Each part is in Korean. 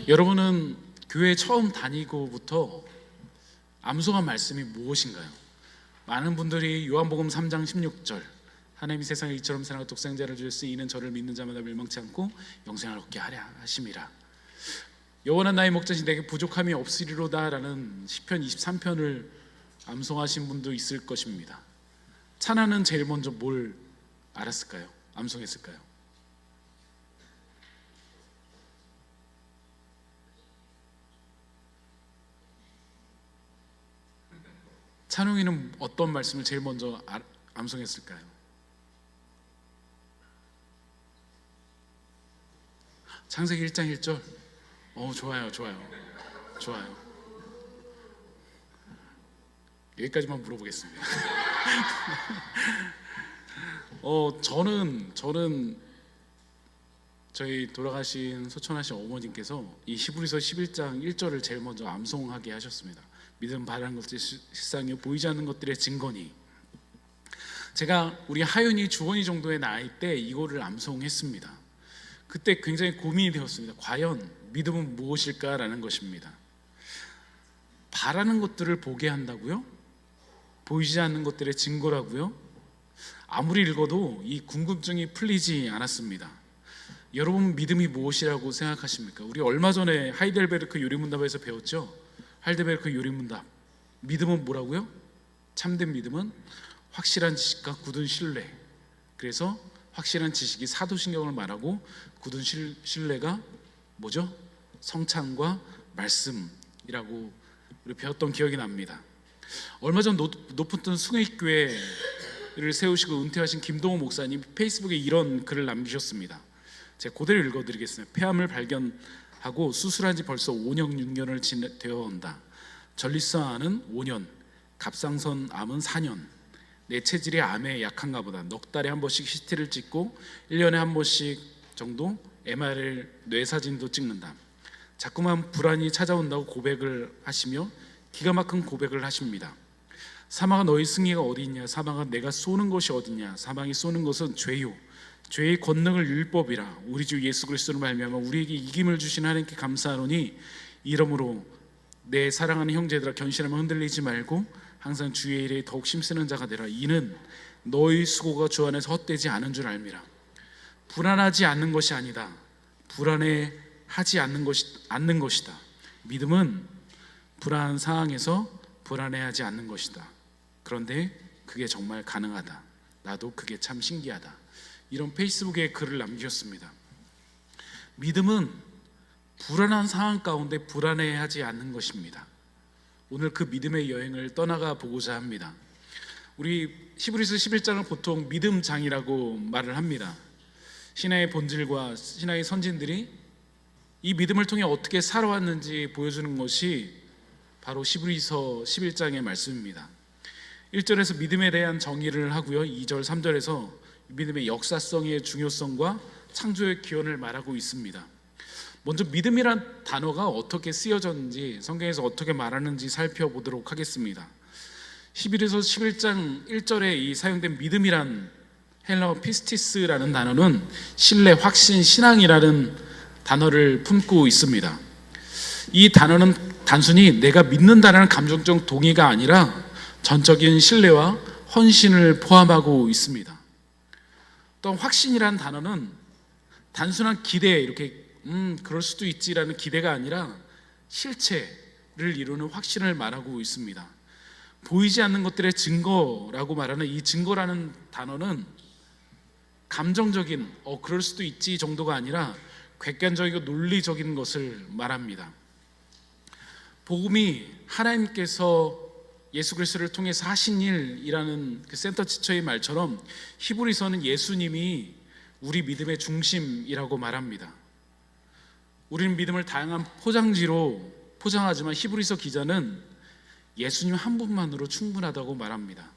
여러분은 교회 처음 다니고부터 암송한 말씀이 무엇인가요? 많은 분들이 요한복음 3장 16절 하나님이 세상을 이처럼 사랑하여 독생자를 주셨으니 이는 저를 믿는 자마다 멸망치 않고 영생을 얻게 하려 하심이라. 여호와는 나의 목자신 내게 부족함이 없으리로다 라는 시편 23편을 암송하신 분도 있을 것입니다. 찬하는 제일 먼저 뭘 알았을까요? 암송했을까요? 찬홍이는 어떤 말씀을 제일 먼저 암송했을까요? 창세기 1장 1절. 좋아요. 여기까지만 물어보겠습니다. 저는 저희 돌아가신 소천하신 어머님께서 이 히브리서 11장 1절을 제일 먼저 암송하게 하셨습니다. 믿음 바라는 것들이 실상이요 보이지 않는 것들의 증거니. 제가 우리 하윤이 주원이 정도의 나이 때 이거를 암송했습니다. 그때 굉장히 고민이 되었습니다. 과연 믿음은 무엇일까라는 것입니다. 바라는 것들을 보게 한다고요? 보이지 않는 것들의 증거라고요? 아무리 읽어도 이 궁금증이 풀리지 않았습니다. 여러분 믿음이 무엇이라고 생각하십니까? 우리 얼마 전에 하이델베르크 요리문답에서 배웠죠? 하이델베르크 요리문답. 믿음은 뭐라고요? 참된 믿음은 확실한 지식과 굳은 신뢰. 그래서 확실한 지식이 사도신경을 말하고 굳은 신뢰가 뭐죠? 성찬과 말씀이라고 우리 배웠던 기억이 납니다. 얼마 전 높은 숭례교회를 세우시고 은퇴하신 김동호 목사님 페이스북에 이런 글을 남기셨습니다. 제가 그대로 읽어드리겠습니다. 폐암을 발견하고 수술한 지 벌써 5년 6년을 되어 온다. 전립선암은 5년, 갑상선 암은 4년. 내 체질이 암에 약한가 보다. 넉 달에 한 번씩 CT를 찍고 1년에 한 번씩 정도 MRI 뇌사진도 찍는다. 자꾸만 불안이 찾아온다고 고백을 하시며 기가 막힌 고백을 하십니다. 사망아 너희 승리가 어디 있냐? 사망아 내가 쏘는 것이 어디냐? 사망이 쏘는 것은 죄요 죄의 권능을 율법이라. 우리 주 예수 그리스도를 말미암아 우리에게 이김을 주신 하나님께 감사하노니 이러므로 내 사랑하는 형제들아 견실하면 흔들리지 말고 항상 주의 일에 더욱 힘쓰는 자가 되라. 이는 너희 수고가 주 안에서 헛되지 않은 줄 알미라. 불안하지 않는 것이 아니다. 불안해하지 않는 것이다. 믿음은 불안한 상황에서 불안해하지 않는 것이다. 그런데 그게 정말 가능하다. 나도 그게 참 신기하다. 이런 페이스북에 글을 남기셨습니다. 믿음은 불안한 상황 가운데 불안해하지 않는 것입니다. 오늘 그 믿음의 여행을 떠나가 보고자 합니다. 우리 히브리서 11장을 보통 믿음장이라고 말을 합니다. 신앙의 본질과 신앙의 선진들이 이 믿음을 통해 어떻게 살아왔는지 보여주는 것이 바로 히브리서 11장의 말씀입니다. 1절에서 믿음에 대한 정의를 하고요, 2절 3절에서 믿음의 역사성의 중요성과 창조의 기원을 말하고 있습니다. 먼저 믿음이란 단어가 어떻게 쓰여졌는지, 성경에서 어떻게 말하는지 살펴보도록 하겠습니다. 히브리서 11장 1절에 이 사용된 믿음이란 헬라어 피스티스라는 단어는 신뢰, 확신, 신앙이라는 단어를 품고 있습니다. 이 단어는 단순히 내가 믿는다는 감정적 동의가 아니라 전적인 신뢰와 헌신을 포함하고 있습니다. 또 확신이라는 단어는 단순한 기대, 이렇게 그럴 수도 있지라는 기대가 아니라 실체를 이루는 확신을 말하고 있습니다. 보이지 않는 것들의 증거라고 말하는 이 증거라는 단어는 감정적인 그럴 수도 있지 정도가 아니라 객관적이고 논리적인 것을 말합니다. 복음이 하나님께서 예수 그리스도를 통해서 하신 일이라는 그 센터 지처의 말처럼 히브리서는 예수님이 우리 믿음의 중심이라고 말합니다. 우리는 믿음을 다양한 포장지로 포장하지만 히브리서 기자는 예수님 한 분만으로 충분하다고 말합니다.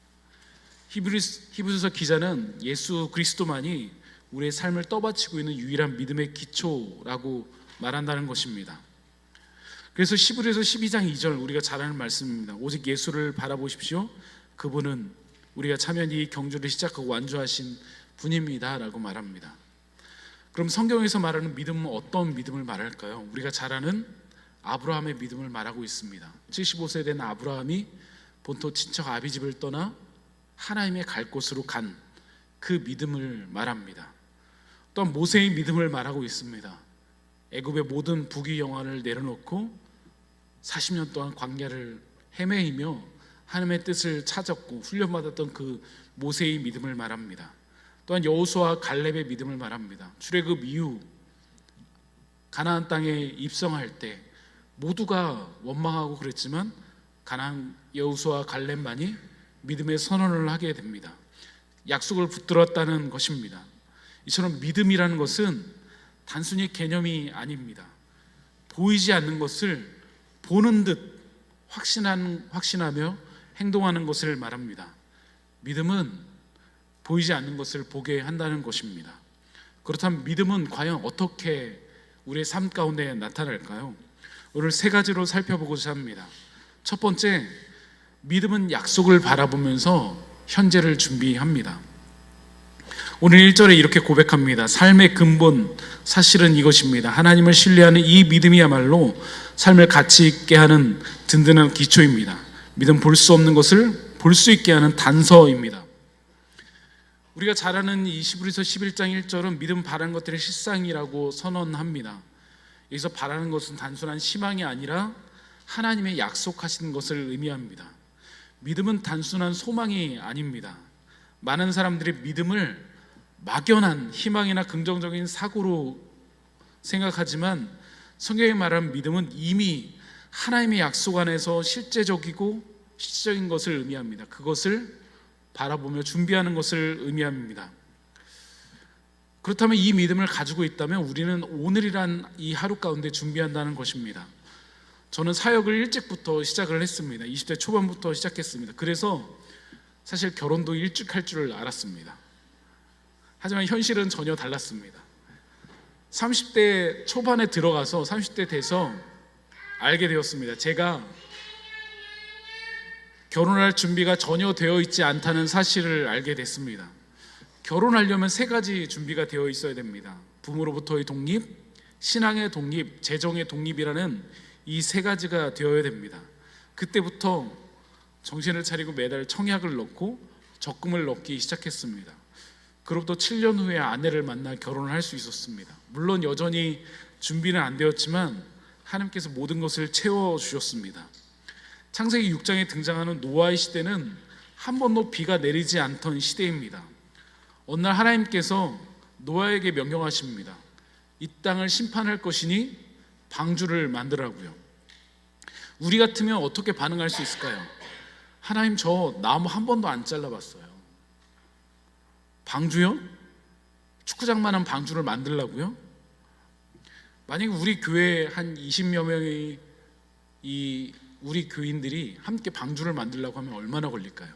히브리서 기자는 예수 그리스도만이 우리의 삶을 떠받치고 있는 유일한 믿음의 기초라고 말한다는 것입니다. 그래서 히브리서 12장 2절 우리가 잘 아는 말씀입니다. 오직 예수를 바라보십시오. 그분은 우리가 참여한 이 경주를 시작하고 완주하신 분입니다 라고 말합니다. 그럼 성경에서 말하는 믿음은 어떤 믿음을 말할까요? 우리가 잘 아는 아브라함의 믿음을 말하고 있습니다. 75세 된 아브라함이 본토 친척 아비집을 떠나 하나님의 갈 곳으로 간 그 믿음을 말합니다. 또한 모세의 믿음을 말하고 있습니다. 애굽의 모든 부귀 영화를 내려놓고 40년 동안 광야를 헤매이며 하나님의 뜻을 찾았고 훈련받았던 그 모세의 믿음을 말합니다. 또한 여호수아와 갈렙의 믿음을 말합니다. 출애굽 이후 가나안 땅에 입성할 때 모두가 원망하고 그랬지만 가나안 여호수아와 갈렙만이 믿음의 선언을 하게 됩니다. 약속을 붙들었다는 것입니다. 이처럼 믿음이라는 것은 단순히 개념이 아닙니다. 보이지 않는 것을 보는 듯 확신하며 행동하는 것을 말합니다. 믿음은 보이지 않는 것을 보게 한다는 것입니다. 그렇다면 믿음은 과연 어떻게 우리의 삶 가운데 나타날까요? 오늘 세 가지로 살펴보고자 합니다. 첫 번째, 믿음은 약속을 바라보면서 현재를 준비합니다. 오늘 1절에 이렇게 고백합니다. 삶의 근본, 사실은 이것입니다. 하나님을 신뢰하는 이 믿음이야말로 삶을 가치 있게 하는 든든한 기초입니다. 믿음 볼 수 없는 것을 볼 수 있게 하는 단서입니다. 우리가 잘 아는 이 히브리서 11장 1절은 믿음 바라는 것들의 실상이라고 선언합니다. 여기서 바라는 것은 단순한 희망이 아니라 하나님의 약속하신 것을 의미합니다. 믿음은 단순한 소망이 아닙니다. 많은 사람들이 믿음을 막연한 희망이나 긍정적인 사고로 생각하지만 성경이 말하는 믿음은 이미 하나님의 약속 안에서 실제적이고 실질적인 것을 의미합니다. 그것을 바라보며 준비하는 것을 의미합니다. 그렇다면 이 믿음을 가지고 있다면 우리는 오늘이란 이 하루 가운데 준비한다는 것입니다. 저는 사역을 일찍부터 시작을 했습니다. 20대 초반부터 시작했습니다. 그래서 사실 결혼도 일찍 할 줄 알았습니다. 하지만 현실은 전혀 달랐습니다. 30대 초반에 들어가서 30대 돼서 알게 되었습니다. 제가 결혼할 준비가 전혀 되어 있지 않다는 사실을 알게 됐습니다. 결혼하려면 세 가지 준비가 되어 있어야 됩니다. 부모로부터의 독립, 신앙의 독립, 재정의 독립이라는 이 세 가지가 되어야 됩니다. 그때부터 정신을 차리고 매달 청약을 넣고 적금을 넣기 시작했습니다. 그로부터 7년 후에 아내를 만나 결혼을 할 수 있었습니다. 물론 여전히 준비는 안 되었지만 하나님께서 모든 것을 채워주셨습니다. 창세기 6장에 등장하는 노아의 시대는 한 번도 비가 내리지 않던 시대입니다. 어느 날 하나님께서 노아에게 명령하십니다. 이 땅을 심판할 것이니 방주를 만들라고요. 우리 같으면 어떻게 반응할 수 있을까요? 하나님, 저 나무 한 번도 안 잘라봤어요. 방주요? 축구장만한 방주를 만들라고요? 만약에 우리 교회에 한 20여 명의 우리 교인들이 함께 방주를 만들려고 하면 얼마나 걸릴까요?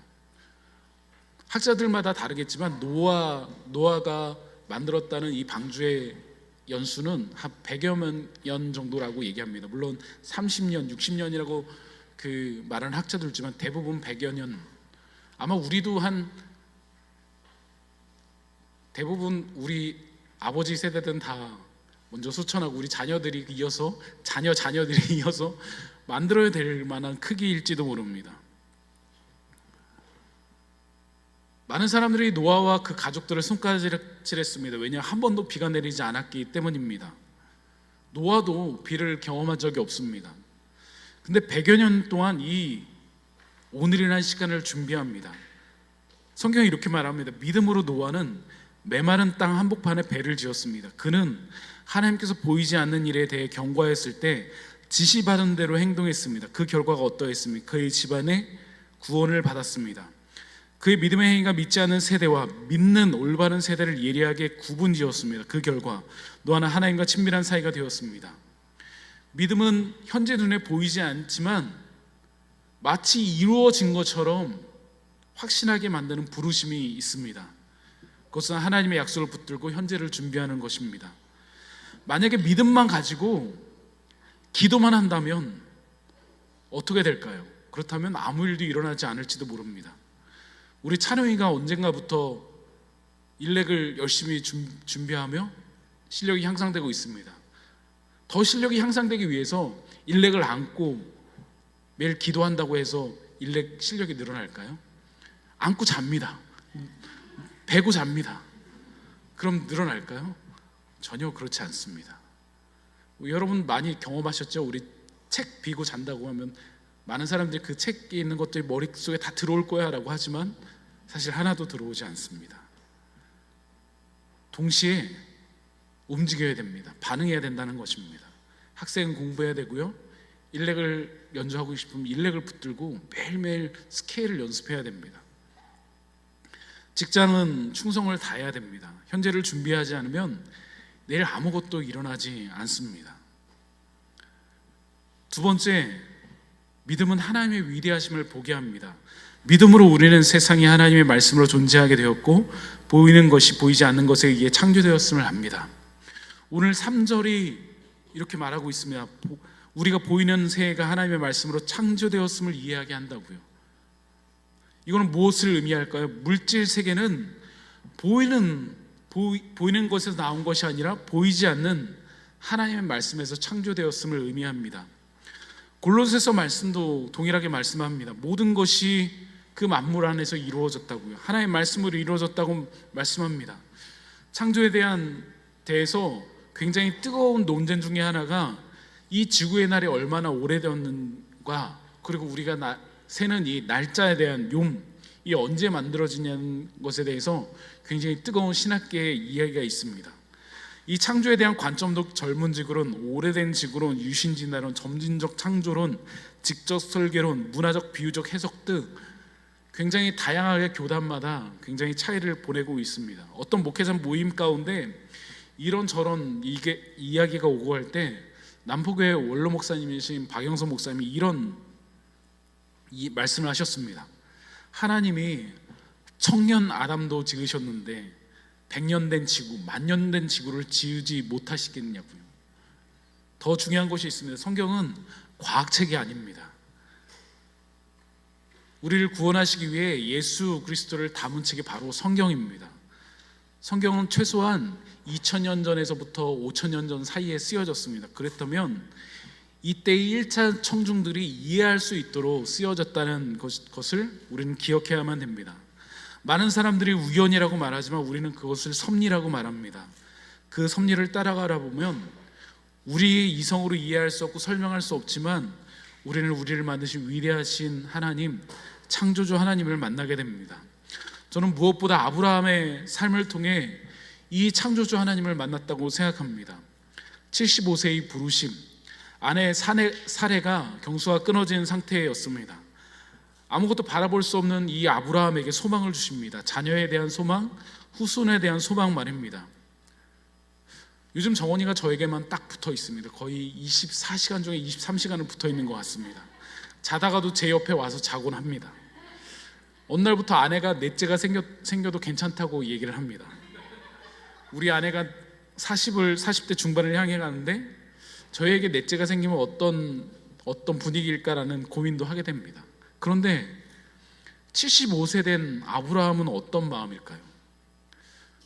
학자들마다 다르겠지만 노아가 만들었다는 이 방주의 연수는 한 100여 년 정도라고 얘기합니다. 물론 30년, 60년이라고 말하는 학자도 있지만 대부분 100여 년. 아마 우리도 대부분 우리 아버지 세대들은 다 먼저 소천하고 우리 자녀들이 이어서 자녀들이 이어서 만들어야 될 만한 크기일지도 모릅니다. 많은 사람들이 노아와 그 가족들을 손가락질했습니다. 왜냐하면 한 번도 비가 내리지 않았기 때문입니다. 노아도 비를 경험한 적이 없습니다. 근데 100여 년 동안 이 오늘이라는 시간을 준비합니다. 성경이 이렇게 말합니다. 믿음으로 노아는 메마른 땅 한복판에 배를 지었습니다. 그는 하나님께서 보이지 않는 일에 대해 경고했을 때 지시받은 대로 행동했습니다. 그 결과가 어떠했습니까? 그의 집안에 구원을 받았습니다. 그의 믿음의 행위가 믿지 않는 세대와 믿는 올바른 세대를 예리하게 구분지었습니다. 그 결과 노아는 하나님과 친밀한 사이가 되었습니다. 믿음은 현재 눈에 보이지 않지만 마치 이루어진 것처럼 확신하게 만드는 부르심이 있습니다. 그것은 하나님의 약속을 붙들고 현재를 준비하는 것입니다. 만약에 믿음만 가지고 기도만 한다면 어떻게 될까요? 그렇다면 아무 일도 일어나지 않을지도 모릅니다. 우리 찬영이가 언젠가부터 일렉을 열심히 준비하며 실력이 향상되고 있습니다. 더 실력이 향상되기 위해서 일렉을 안고 매일 기도한다고 해서 일렉 실력이 늘어날까요? 안고 잡니다. 베고 잡니다. 그럼 늘어날까요? 전혀 그렇지 않습니다. 여러분 많이 경험하셨죠? 우리 책 비고 잔다고 하면 많은 사람들이 그 책에 있는 것들이 머릿속에 다 들어올 거야 라고 하지만 사실 하나도 들어오지 않습니다. 동시에 움직여야 됩니다. 반응해야 된다는 것입니다. 학생은 공부해야 되고요, 일렉을 연주하고 싶으면 일렉을 붙들고 매일매일 스케일을 연습해야 됩니다. 직장은 충성을 다해야 됩니다. 현재를 준비하지 않으면 내일 아무것도 일어나지 않습니다. 두 번째, 믿음은 하나님의 위대하심을 보게 합니다. 믿음으로 우리는 세상이 하나님의 말씀으로 존재하게 되었고 보이는 것이 보이지 않는 것에 의해 창조되었음을 압니다. 오늘 3절이 이렇게 말하고 있습니다. 우리가 보이는 세계가 하나님의 말씀으로 창조되었음을 이해하게 한다고요. 이거는 무엇을 의미할까요? 물질 세계는 보이는 것에서 나온 것이 아니라 보이지 않는 하나님의 말씀에서 창조되었음을 의미합니다. 골로새서 말씀도 동일하게 말씀합니다. 모든 것이 그 만물 안에서 이루어졌다고요. 하나님의 말씀으로 이루어졌다고 말씀합니다. 창조에 대해서 굉장히 뜨거운 논쟁 중에 하나가 이 지구의 날이 얼마나 오래되었는가, 그리고 우리가 세는 이 날짜에 대한 이 언제 만들어지냐는 것에 대해서 굉장히 뜨거운 신학계의 이야기가 있습니다. 이 창조에 대한 관점도 젊은 지구론, 오래된 지구론, 유신진화론, 점진적 창조론, 직접 설계론, 문화적 비유적 해석 등 굉장히 다양하게 교단마다 굉장히 차이를 보내고 있습니다. 어떤 목회자 모임 가운데 이런저런 이야기가 오고 할 때 남포교회 원로 목사님이신 박영선 목사님이 이런 말씀을 하셨습니다. 하나님이 청년 아담도 지으셨는데 100년 된 지구, 10,000년 된 지구를 지으지 못하시겠냐고요. 더 중요한 것이 있습니다. 성경은 과학책이 아닙니다. 우리를 구원하시기 위해 예수 그리스도를 담은 책이 바로 성경입니다. 성경은 최소한 2000년 전에서부터 5000년 전 사이에 쓰여졌습니다. 그렇다면 이때의 1차 청중들이 이해할 수 있도록 쓰여졌다는 것을 우리는 기억해야만 됩니다. 많은 사람들이 우연이라고 말하지만 우리는 그것을 섭리라고 말합니다. 그 섭리를 따라가다 보면 우리의 이성으로 이해할 수 없고 설명할 수 없지만 우리를 만드신 위대하신 하나님, 창조주 하나님을 만나게 됩니다. 저는 무엇보다 아브라함의 삶을 통해 이 창조주 하나님을 만났다고 생각합니다. 75세의 부르심, 아내의 사례가 경수가 끊어진 상태였습니다. 아무것도 바라볼 수 없는 이 아브라함에게 소망을 주십니다. 자녀에 대한 소망, 후손에 대한 소망 말입니다. 요즘 정원이가 저에게만 딱 붙어 있습니다. 거의 24시간 중에 23시간을 붙어 있는 것 같습니다. 자다가도 제 옆에 와서 자곤 합니다. 어느 날부터 아내가 넷째가 생겨도 괜찮다고 얘기를 합니다. 우리 아내가 40대 중반을 향해 가는데 저에게 넷째가 생기면 어떤 분위기일까라는 고민도 하게 됩니다. 그런데 75세 된 아브라함은 어떤 마음일까요?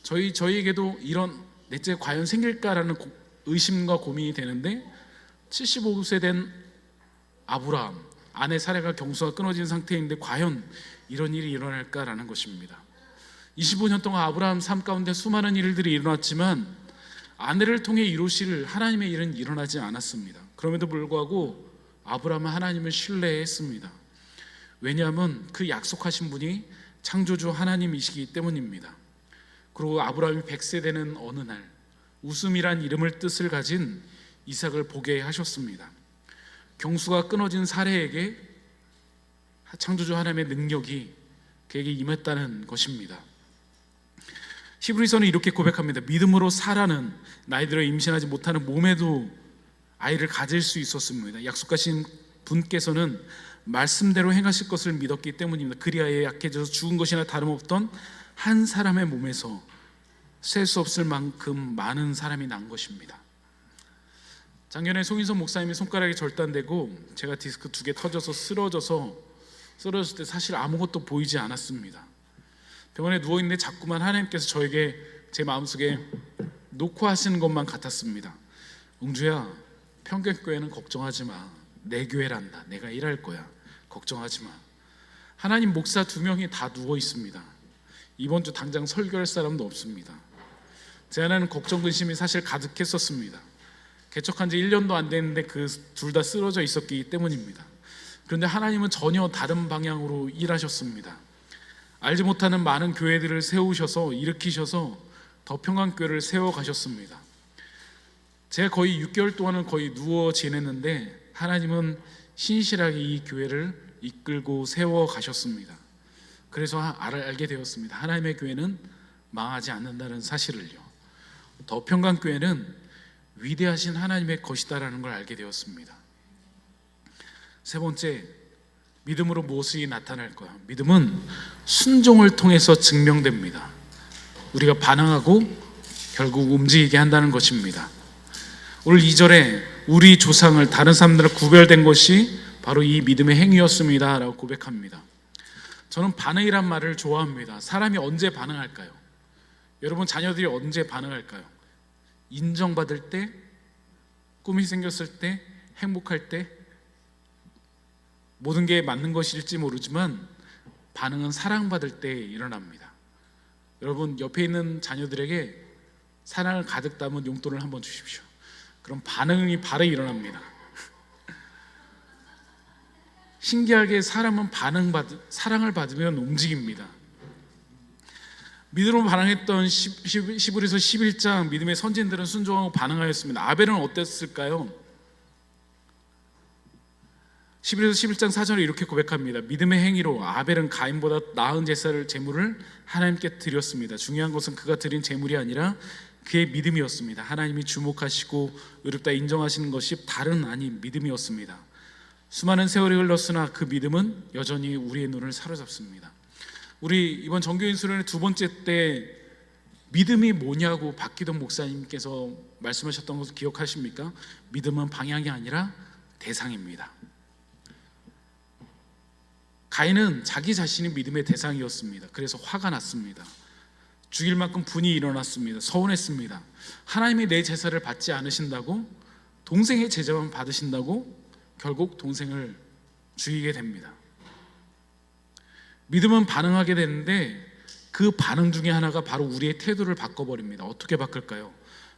저희에게도 이런 넷째 과연 생길까라는 의심과 고민이 되는데 75세 된 아브라함, 아내 사례가 경수가 끊어진 상태인데 과연 이런 일이 일어날까라는 것입니다. 25년 동안 아브라함 삶 가운데 수많은 일들이 일어났지만 아내를 통해 이루실 하나님의 일은 일어나지 않았습니다. 그럼에도 불구하고 아브라함은 하나님을 신뢰했습니다. 왜냐하면 그 약속하신 분이 창조주 하나님이시기 때문입니다. 그리고 아브라함이 100세 되는 어느 날 웃음이란 이름을 뜻을 가진 이삭을 보게 하셨습니다. 경수가 끊어진 사례에게 창조주 하나님의 능력이 그에게 임했다는 것입니다. 히브리서는 이렇게 고백합니다. 믿음으로 사라는 나이 들어 임신하지 못하는 몸에도 아이를 가질 수 있었습니다. 약속하신 분께서는 말씀대로 행하실 것을 믿었기 때문입니다. 그리하여 약해져서 죽은 것이나 다름없던 한 사람의 몸에서 셀 수 없을 만큼 많은 사람이 난 것입니다. 작년에 송인선 목사님이 손가락이 절단되고 제가 디스크 2개 터져서 쓰러졌을 때 사실 아무것도 보이지 않았습니다. 병원에 누워있는데 자꾸만 하나님께서 저에게 제 마음속에 놓고 하시는 것만 같았습니다. 웅주야, 평경교회는 걱정하지 마. 내 교회란다. 내가 일할 거야. 걱정하지 마. 하나님 목사 2명이 다 누워 있습니다. 이번 주 당장 설교할 사람도 없습니다. 제 안에는 걱정 근심이 사실 가득했었습니다. 개척한 지 1년도 안 됐는데 그 둘 다 쓰러져 있었기 때문입니다. 그런데 하나님은 전혀 다른 방향으로 일하셨습니다. 알지 못하는 많은 교회들을 세우셔서 일으키셔서 더 평강교회를 세워가셨습니다. 제가 거의 6개월 동안은 거의 누워 지냈는데 하나님은 신실하게 이 교회를 이끌고 세워가셨습니다. 그래서 알게 되었습니다. 하나님의 교회는 망하지 않는다는 사실을요. 더 평강교회는 위대하신 하나님의 것이다라는 걸 알게 되었습니다. 세 번째, 믿음으로 무엇이 나타날까요? 믿음은 순종을 통해서 증명됩니다. 우리가 반응하고 결국 움직이게 한다는 것입니다. 오늘 2절에 우리 조상을 다른 사람들과 구별된 것이 바로 이 믿음의 행위였습니다 라고 고백합니다. 저는 반응이란 말을 좋아합니다. 사람이 언제 반응할까요? 여러분 자녀들이 언제 반응할까요? 인정받을 때, 꿈이 생겼을 때, 행복할 때, 모든 게 맞는 것일지 모르지만 반응은 사랑받을 때 일어납니다. 여러분 옆에 있는 자녀들에게 사랑을 가득 담은 용돈을 한번 주십시오. 그럼 반응이 바로 일어납니다. 신기하게 사람은 사랑을 받으면 움직입니다. 믿음으로 반응했던 히브리서 11장 믿음의 선진들은 순종하고 반응하였습니다. 아벨은 어땠을까요? 히브리서 11장 4절에 이렇게 고백합니다. 믿음의 행위로 아벨은 가인보다 나은 제물을 하나님께 드렸습니다. 중요한 것은 그가 드린 제물이 아니라 그의 믿음이었습니다. 하나님이 주목하시고 의롭다 인정하시는 것이 다른 아닌 믿음이었습니다. 수많은 세월이 흘렀으나 그 믿음은 여전히 우리의 눈을 사로잡습니다. 우리 이번 정교인 수련회 2번째 때 믿음이 뭐냐고 박기동 목사님께서 말씀하셨던 것을 기억하십니까? 믿음은 방향이 아니라 대상입니다. 가인은 자기 자신이 믿음의 대상이었습니다. 그래서 화가 났습니다. 죽일 만큼 분이 일어났습니다. 서운했습니다. 하나님이 내 제사를 받지 않으신다고, 동생의 제사만 받으신다고 결국 동생을 죽이게 됩니다. 믿음은 반응하게 되는데 그 반응 중에 하나가 바로 우리의 태도를 바꿔버립니다. 어떻게 바꿀까요?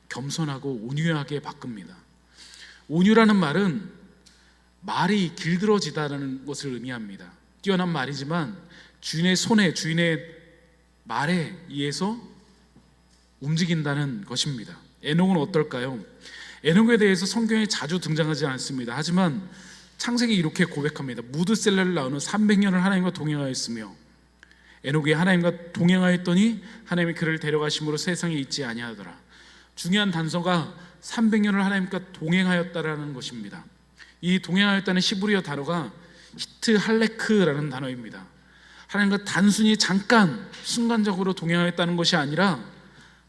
겸손하고 온유하게 바꿉니다. 온유라는 말은 말이 길들어지다는 것을 의미합니다. 뛰어난 말이지만 주인의 손에, 주인의 말에 의해서 움직인다는 것입니다. 에녹은 어떨까요? 에녹에 대해서 성경에 자주 등장하지 않습니다. 하지만 창세기 이렇게 고백합니다. 무드셀라를 낳은 후 300년을 하나님과 동행하였으며 에녹이 하나님과 동행하였더니 하나님이 그를 데려가심으로 세상에 있지 아니하더라. 중요한 단서가 300년을 하나님과 동행하였다라는 것입니다. 이 동행하였다는 히브리어 단어가 히트 할레크라는 단어입니다. 하나님과 단순히 잠깐 순간적으로 동행하였다는 것이 아니라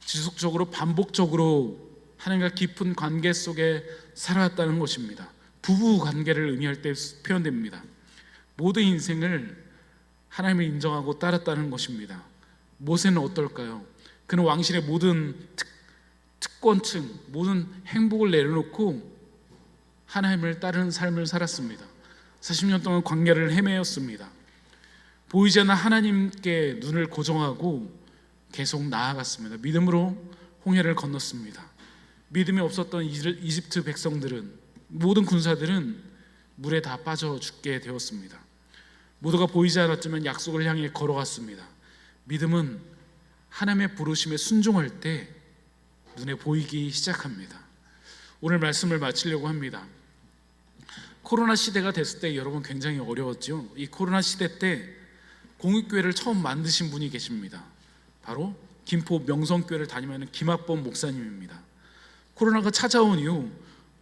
지속적으로 반복적으로 하나님과 깊은 관계 속에 살아왔다는 것입니다. 부부 관계를 의미할 때 표현됩니다. 모든 인생을 하나님을 인정하고 따랐다는 것입니다. 모세는 어떨까요? 그는 왕실의 모든 특권층, 모든 행복을 내려놓고 하나님을 따르는 삶을 살았습니다. 40년 동안 광야를 헤매었습니다. 보이지 않는 하나님께 눈을 고정하고 계속 나아갔습니다. 믿음으로 홍해를 건넜습니다. 믿음이 없었던 이집트 백성들은, 모든 군사들은 물에 다 빠져 죽게 되었습니다. 모두가 보이지 않았지만 약속을 향해 걸어갔습니다. 믿음은 하나님의 부르심에 순종할 때 눈에 보이기 시작합니다. 오늘 말씀을 마치려고 합니다. 코로나 시대가 됐을 때 여러분 굉장히 어려웠죠. 이 코로나 시대 때 공익교회를 처음 만드신 분이 계십니다. 바로 김포 명성교회를 다니는 김학범 목사님입니다. 코로나가 찾아온 이후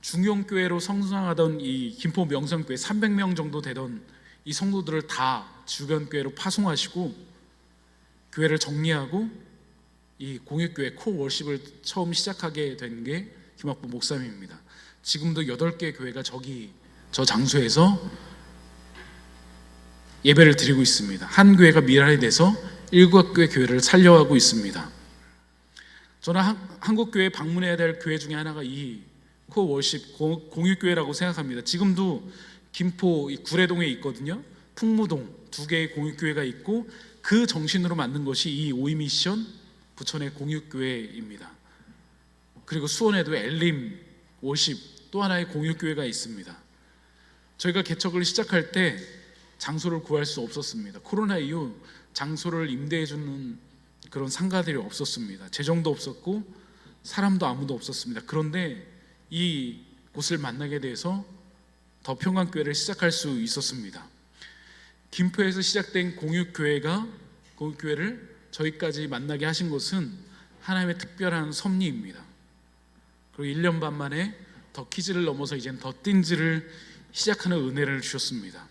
중용교회로 성장하던 이 김포 명성교회 300명 정도 되던 이 성도들을 다 주변 교회로 파송하시고 교회를 정리하고 이 공익교회 코월십을 처음 시작하게 된 게 김학범 목사님입니다. 지금도 8개 교회가 저 장소에서 예배를 드리고 있습니다. 한 교회가 미랄이 돼서 7개 교회를 살려가고 있습니다. 저는 한국 교회에 방문해야 될 교회 중에 하나가 이 코어 월십 공유교회라고 생각합니다. 지금도 김포 구례동에 있거든요. 풍무동 두 개의 공유교회가 있고 그 정신으로 만든 것이 이 오이미션 부천의 공유교회입니다. 그리고 수원에도 엘림 월십 또 하나의 공유교회가 있습니다. 저희가 개척을 시작할 때 장소를 구할 수 없었습니다. 코로나 이후 장소를 임대해 주는 그런 상가들이 없었습니다. 재정도 없었고 사람도 아무도 없었습니다. 그런데 이 곳을 만나게 돼서 더 평강교회를 시작할 수 있었습니다. 김포에서 시작된 공유교회를 저희까지 만나게 하신 것은 하나님의 특별한 섭리입니다. 그리고 1년 반 만에 더 키즈를 넘어서 이제는 더 띵즈를 시작하는 은혜를 주셨습니다.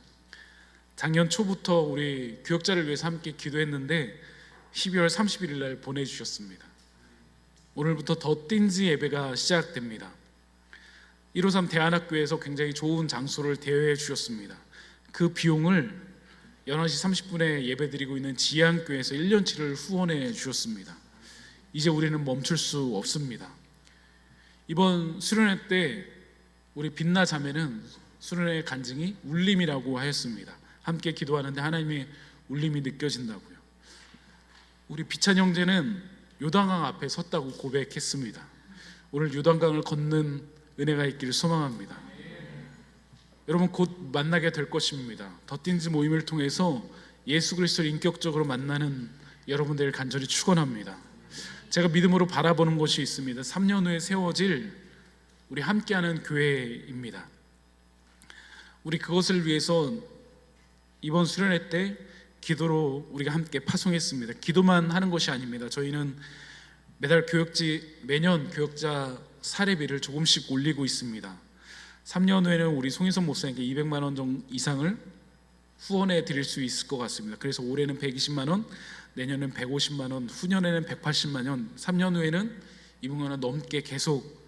작년 초부터 우리 교역자를 위해서 함께 기도했는데 12월 31일 날 보내주셨습니다. 오늘부터 더 띵즈 예배가 시작됩니다. 153 대안학교에서 굉장히 좋은 장소를 대여해 주셨습니다. 그 비용을 11시 30분에 예배드리고 있는 지향교회에서 1년치를 후원해 주셨습니다. 이제 우리는 멈출 수 없습니다. 이번 수련회 때 우리 빛나 자매는 수련회 간증이 울림이라고 하였습니다. 함께 기도하는데 하나님의 울림이 느껴진다고요. 우리 비찬 형제는 요단강 앞에 섰다고 고백했습니다. 오늘 요단강을 걷는 은혜가 있기를 소망합니다. 여러분 곧 만나게 될 것입니다. 더 띵즈 모임을 통해서 예수 그리스도를 인격적으로 만나는 여러분들을 간절히 축원합니다. 제가 믿음으로 바라보는 것이 있습니다. 3년 후에 세워질 우리 함께하는 교회입니다. 우리 그것을 위해서 이번 수련회 때 기도로 우리가 함께 파송했습니다. 기도만 하는 것이 아닙니다. 저희는 매년 교역자 사례비를 조금씩 올리고 있습니다. 3년 후에는 우리 송인선 목사님께 200만 원 이상을 후원해 드릴 수 있을 것 같습니다. 그래서 올해는 120만 원, 내년은 150만 원, 후년에는 180만 원, 3년 후에는 200만 원 넘게 계속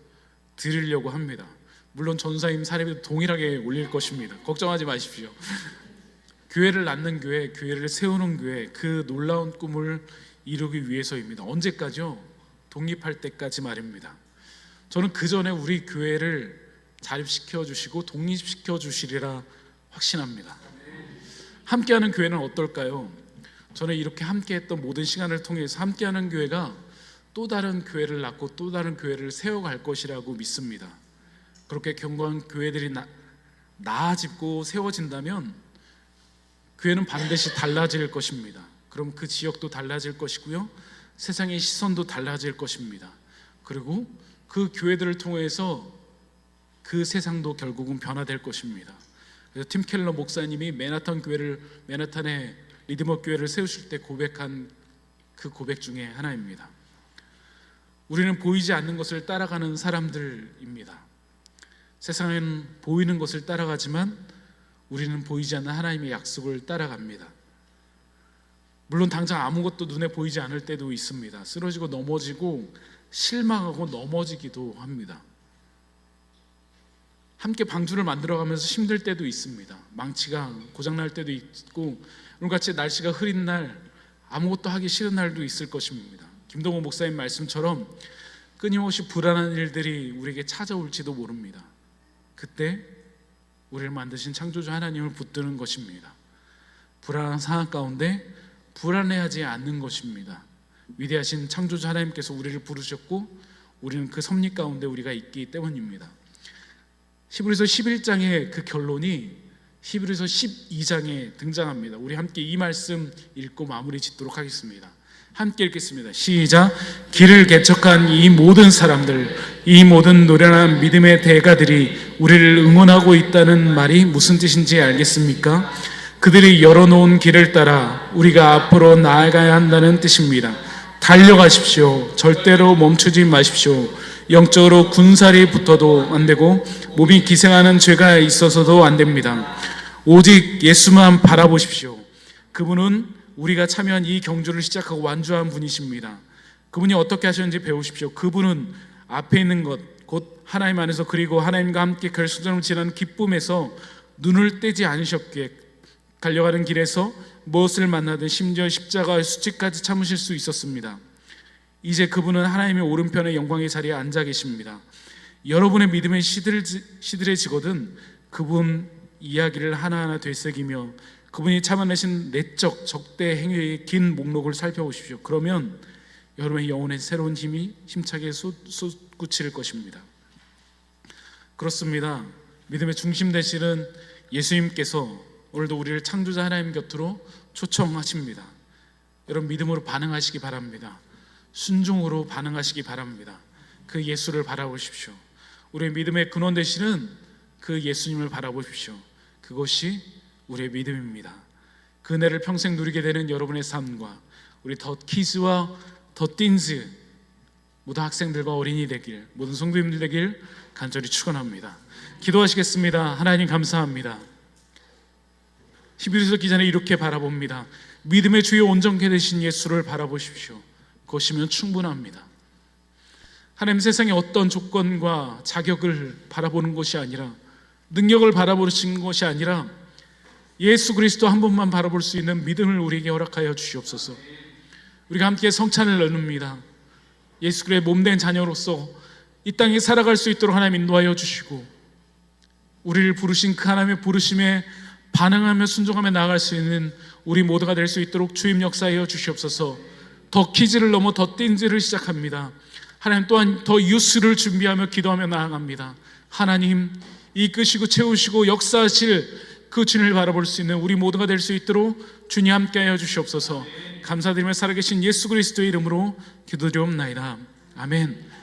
드리려고 합니다. 물론 전사임 사례비도 동일하게 올릴 것입니다. 걱정하지 마십시오. 교회를 낳는 교회, 교회를 세우는 교회, 그 놀라운 꿈을 이루기 위해서입니다. 언제까지요? 독립할 때까지 말입니다. 저는 그 전에 우리 교회를 자립시켜 주시고 독립시켜 주시리라 확신합니다. 함께하는 교회는 어떨까요? 저는 이렇게 함께했던 모든 시간을 통해서 함께하는 교회가 또 다른 교회를 낳고 또 다른 교회를 세워갈 것이라고 믿습니다. 그렇게 견고한 교회들이 나아지고 세워진다면 교회는 반드시 달라질 것입니다. 그럼 그 지역도 달라질 것이고요, 세상의 시선도 달라질 것입니다. 그리고 그 교회들을 통해서 그 세상도 결국은 변화될 것입니다. 그래서 팀 켈러 목사님이 맨하탄의 리드머 교회를 세우실 때 고백한 그 고백 중에 하나입니다. 우리는 보이지 않는 것을 따라가는 사람들입니다. 세상은 보이는 것을 따라가지만 우리는 보이지 않는 하나님의 약속을 따라갑니다. 물론 당장 아무것도 눈에 보이지 않을 때도 있습니다. 쓰러지고 넘어지고 실망하고 넘어지기도 합니다. 함께 방주를 만들어가면서 힘들 때도 있습니다. 망치가 고장날 때도 있고, 오늘같이 날씨가 흐린 날, 아무것도 하기 싫은 날도 있을 것입니다. 김동호 목사님 말씀처럼 끊임없이 불안한 일들이 우리에게 찾아올지도 모릅니다. 그때 우리를 만드신 창조주 하나님을 붙드는 것입니다. 불안한 상황 가운데 불안해하지 않는 것입니다. 위대하신 창조주 하나님께서 우리를 부르셨고 우리는 그 섭리 가운데 우리가 있기 때문입니다. 히브리서 11장의 그 결론이 히브리서 12장에 등장합니다. 우리 함께 이 말씀 읽고 마무리 짓도록 하겠습니다. 함께 읽겠습니다. 시작. 길을 개척한 이 모든 사람들, 이 모든 노련한 믿음의 대가들이 우리를 응원하고 있다는 말이 무슨 뜻인지 알겠습니까? 그들이 열어놓은 길을 따라 우리가 앞으로 나아가야 한다는 뜻입니다. 달려가십시오. 절대로 멈추지 마십시오. 영적으로 군살이 붙어도 안 되고 몸이 기생하는 죄가 있어서도 안 됩니다. 오직 예수만 바라보십시오. 그분은 우리가 참여한 이 경주를 시작하고 완주한 분이십니다. 그분이 어떻게 하셨는지 배우십시오. 그분은 앞에 있는 것, 곧 하나님 안에서 그리고 하나님과 함께 결승점을 지나는 기쁨에서 눈을 떼지 않으셨기에 달려가는 길에서 무엇을 만나든 심지어 십자가의 수치까지 참으실 수 있었습니다. 이제 그분은 하나님의 오른편의 영광의 자리에 앉아 계십니다. 여러분의 믿음이 시들해지거든 그분 이야기를 하나하나 되새기며 그분이 참아내신 내적 적대 행위의 긴 목록을 살펴보십시오. 그러면 여러분의 영혼에 새로운 힘이 힘차게 솟구칠 것입니다. 그렇습니다. 믿음의 중심 되시는 예수님께서 오늘도 우리를 창조자 하나님 곁으로 초청하십니다. 여러분 믿음으로 반응하시기 바랍니다. 순종으로 반응하시기 바랍니다. 그 예수를 바라보십시오. 우리의 믿음의 근원 되시는 그 예수님을 바라보십시오. 그것이 우리의 믿음입니다. 그 은혜를 평생 누리게 되는 여러분의 삶과 우리 더 키즈와 더 틴즈 모든 학생들과 어린이 되길, 모든 성도님들 되길 간절히 축원합니다. 기도하시겠습니다. 하나님 감사합니다. 히브리서 기자는 이렇게 바라봅니다. 믿음의 주요 온전케 되신 예수를 바라보십시오. 그것이면 충분합니다. 하나님, 세상의 어떤 조건과 자격을 바라보는 것이 아니라, 능력을 바라보시는 것이 아니라 예수 그리스도 한 분만 바라볼 수 있는 믿음을 우리에게 허락하여 주시옵소서. 우리가 함께 성찬을 나눕니다. 예수 그리스도의 몸된 자녀로서 이 땅에 살아갈 수 있도록 하나님 인도하여 주시고, 우리를 부르신 그 하나님의 부르심에 반응하며 순종하며 나아갈 수 있는 우리 모두가 될 수 있도록 주임 역사하여 주시옵소서. 더 키즈를 넘어 더 틴즈를 시작합니다. 하나님, 또한 더 유스를 준비하며 기도하며 나아갑니다. 하나님, 이끄시고 채우시고 역사하실 그 주님을 바라볼 수 있는 우리 모두가 될 수 있도록 주님 함께하여 주시옵소서. 감사드리며 살아계신 예수 그리스도의 이름으로 기도드리옵나이다. 아멘.